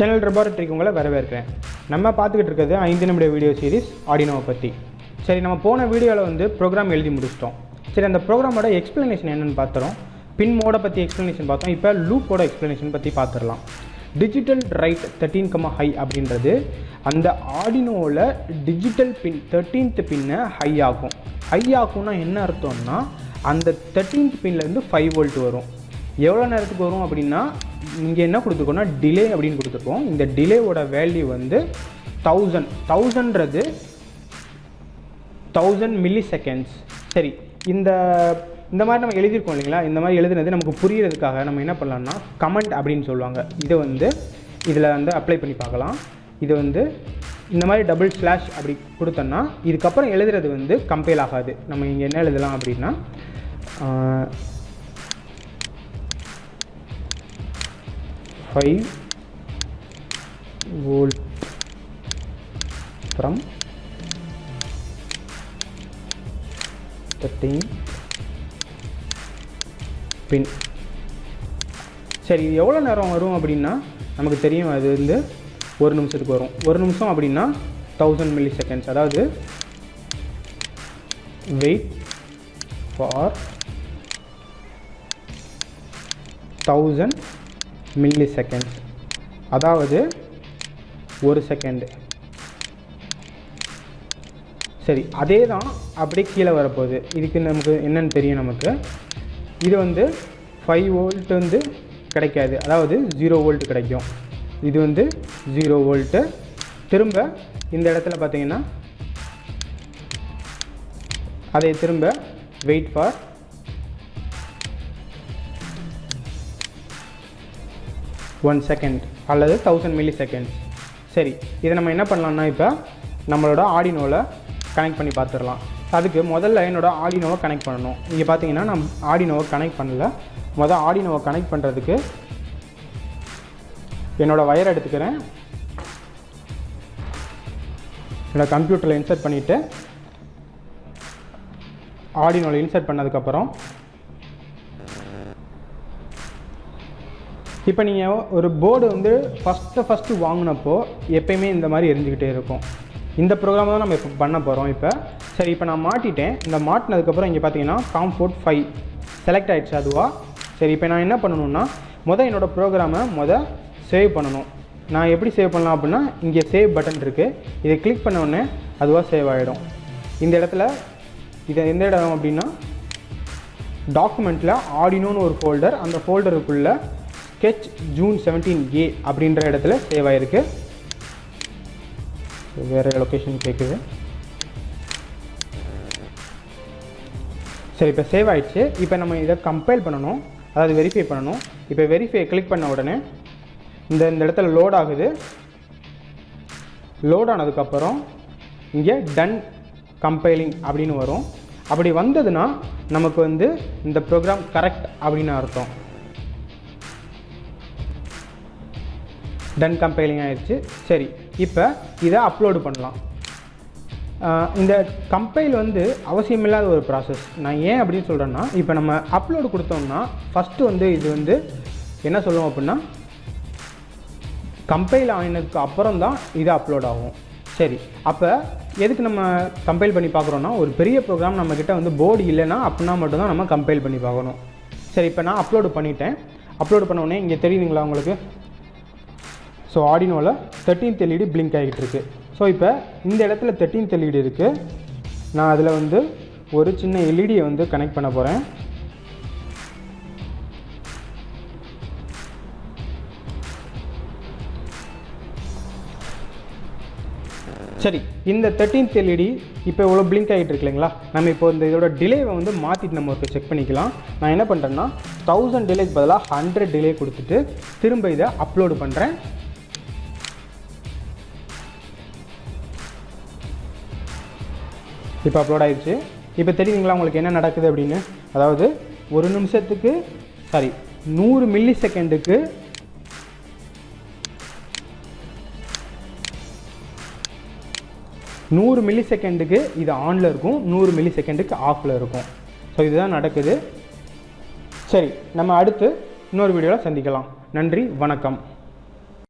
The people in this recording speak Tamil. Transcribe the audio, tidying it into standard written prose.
சேனல் ரெபார்ட்டரிக்கு உங்களை வரவேற்கிறேன். நம்ம பார்த்துக்கிட்டு இருக்கிறது 5 நிமிட வீடியோ சீரிஸ் ஆர்டினோவை பற்றி. சரி, நம்ம போன வீடியோவில் வந்து ப்ரோக்ராம் எழுதி முடிச்சிட்டோம். சரி, அந்த ப்ரோக்ராமோட எக்ஸ்ப்ளனேஷன் என்னென்னு பார்த்துறோம். பின் மோடை பற்றி எக்ஸ்ப்ளனேஷன் பார்த்தோம். இப்போ லூப்போட எக்ஸ்ப்ளனேஷன் பற்றி பார்த்துடலாம். டிஜிட்டல் ரைட் 13, ஹை அப்படின்றது அந்த ஆர்டினோவில் டிஜிட்டல் பின் 13th பின்னை ஹை ஆகும். ஹை ஆகும்னா என்ன அர்த்தம்னா அந்த 13th பின்லேருந்து 5 வோல்ட் வரும். எவ்வளோ நேரத்துக்கு வரும் அப்படின்னா இங்கே என்ன கொடுத்துருக்கோம்னா டிலே அப்படின்னு கொடுத்துருக்கோம். இந்த டிலேவோட வேல்யூ வந்து 1000ன்றது 1000 மில்லி செகண்ட்ஸ். சரி, இந்த மாதிரி நம்ம எழுதியிருக்கோம் இல்லைங்களா. இந்த மாதிரி எழுதுனது நமக்கு புரியறதுக்காக நம்ம என்ன பண்ணலாம்னா கமெண்ட் அப்படின்னு சொல்லுவாங்க. இதை வந்து இதில் வந்து அப்ளை பண்ணி பார்க்கலாம். இது வந்து இந்த மாதிரி டபுள் ஸ்லாஷ் அப்படி கொடுத்தோன்னா இதுக்கப்புறம் எழுதுறது வந்து கம்பைல் ஆகாது. நம்ம இங்கே என்ன எழுதலாம் அப்படின்னா 5 volt from 13 pin. சரி, எவ்வளோ நேரம் வரும் அப்படின்னா நமக்கு தெரியும். அது வந்து 1 நிமிஷத்துக்கு வரும். 1 நிமிஷம் அப்படின்னா 1000 மில்லி செகண்ட்ஸ். அதாவது வெயிட் ஃபார் 1000 மில்லி செகண்ட்ஸ், அதாவது 1 செகண்டு. சரி, அதே தான் அப்படியே கீழே வரப்போகுது. இதுக்கு நமக்கு என்னென்னு தெரியும். நமக்கு இது வந்து 5 வோல்ட் வந்து கிடைக்காது, அதாவது 0 வோல்ட் கிடைக்கும். இது வந்து 0 வோல்ட்டு. திரும்ப இந்த இடத்துல பார்த்தீங்கன்னா அதை திரும்ப வெயிட் ஃபார் 1 செகண்ட் அல்லது 1000 மில்லி செகண்ட்ஸ். சரி, இதை நம்ம என்ன பண்ணலாம்னா இப்போ நம்மளோட ஆர்டினோவில் கனெக்ட் பண்ணி பார்த்துடலாம். அதுக்கு முதல்ல என்னோடய ஆர்டினோவை கனெக்ட் பண்ணணும். இங்கே பார்த்தீங்கன்னா நான் ஆர்டினோவை கனெக்ட் பண்ணல. ஆர்டினோவை கனெக்ட் பண்ணுறதுக்கு என்னோடய வயர் எடுத்துக்கிறேன். என்னோடய கம்ப்யூட்டரில் இன்சர்ட் பண்ணிவிட்டு ஆர்டினோவில் இன்சர்ட் பண்ணதுக்கப்புறம் இப்போ நீங்கள் ஒரு போர்டு வந்து ஃபஸ்ட்டு வாங்கினப்போ எப்பயுமே இந்த மாதிரி எரிஞ்சுக்கிட்டே இருக்கும். இந்த ப்ரோக்ராம் தான் நம்ம இப்போ பண்ண போகிறோம். இப்போ சரி, இப்போ நான் மாட்டிட்டேன். இந்த மாட்டினதுக்கப்புறம் இங்கே பார்த்தீங்கன்னா காம்ஃபோர்ட் 5 செலக்ட் ஆகிடுச்சு அதுவாக. சரி, இப்போ நான் என்ன பண்ணணுன்னா என்னோடய ப்ரோக்ராமை சேவ் பண்ணணும். நான் எப்படி சேவ் பண்ணலாம் அப்படின்னா இங்கே சேவ் பட்டன் இருக்குது. இதை கிளிக் பண்ண உடனே அதுவாக சேவ் ஆகிடும். இந்த இடத்துல இது எந்த இடம் அப்படின்னா டாக்குமெண்ட்டில் ஆர்டினோன்னு ஒரு ஃபோல்டர், அந்த ஃபோல்டருக்குள்ளே sketch June 17A அப்படின்ற இடத்துல சேவ் ஆகிருக்கு. வேறு லொக்கேஷன் கேட்குது. சரி, இப்போ சேவ் ஆகிடுச்சு. இப்போ நம்ம இதை கம்பைல் பண்ணணும், அதாவது வெரிஃபை பண்ணணும். இப்போ வெரிஃபை கிளிக் பண்ண உடனே இந்த இடத்துல லோட் ஆகுது. லோட் ஆனதுக்கப்புறம் இங்கே டன் கம்பைலிங் அப்படின்னு வரும். அப்படி வந்ததுன்னா நமக்கு வந்து இந்த ப்ரோக்ராம் கரெக்ட் அப்படின்னு அர்த்தம். டன் கம்பைலிங் ஆயிடுச்சு. சரி, இப்போ இதை அப்லோடு பண்ணலாம். இந்த கம்பைல் வந்து அவசியமில்லாத ஒரு ப்ராசஸ். நான் ஏன் அப்படின்னு சொல்கிறேன்னா, இப்போ நம்ம அப்லோடு கொடுத்தோம்னா ஃபஸ்ட்டு வந்து இது வந்து என்ன சொல்லுவோம் அப்படின்னா கம்பைல் ஆனதுக்கு அப்புறம் தான் இது அப்லோட் ஆகும். சரி, அப்போ எதுக்கு நம்ம கம்பைல் பண்ணி பார்க்குறோன்னா ஒரு பெரிய ப்ரோக்ராம் நம்மக்கிட்ட வந்து போர்டு இல்லைன்னா அப்படின்னா மட்டும்தான் நம்ம கம்பைல் பண்ணி பார்க்கணும். சரி, இப்போ நான் அப்லோடு பண்ணிட்டேன். அப்லோடு பண்ண உடனே இங்கே தெரியுதுங்களா உங்களுக்கு? ஸோ ஆர்டினோவில் 13th LED பிளிங்க் ஆகிட்டு இருக்குது. ஸோ இப்போ இந்த இடத்துல 13th LED இருக்குது. நான் அதில் வந்து ஒரு சின்ன எல்இடியை வந்து கனெக்ட் பண்ண போகிறேன். சரி, இந்த 13th LED இப்போ இவ்வளோ பிளிங்க் ஆகிட்டு இருக்கு இல்லைங்களா. நம்ம இப்போ இந்த இதோட டிலேவை வந்து மாற்றிட்டு நம்ம ஒரு செக் பண்ணிக்கலாம். நான் என்ன பண்ணுறேன்னா 1000 டிலேக்கு பதிலாக 100 டிலே கொடுத்துட்டு திரும்ப இதை அப்லோடு பண்ணுறேன். இப்போ அப்லோட் ஆகிடுச்சு. இப்போ தெரியுதுங்களா உங்களுக்கு என்ன நடக்குது அப்படின்னு? அதாவது 1 நிமிஷத்துக்கு 100 மில்லி செகண்டுக்கு 100 மில்லி செகண்டுக்கு இது ஆனில் இருக்கும், 100 மில்லி செகண்டுக்கு ஆஃபில் இருக்கும். ஸோ இதுதான் நடக்குது. சரி, நம்ம அடுத்து இன்னொரு வீடியோவில் சந்திக்கலாம். நன்றி, வணக்கம்.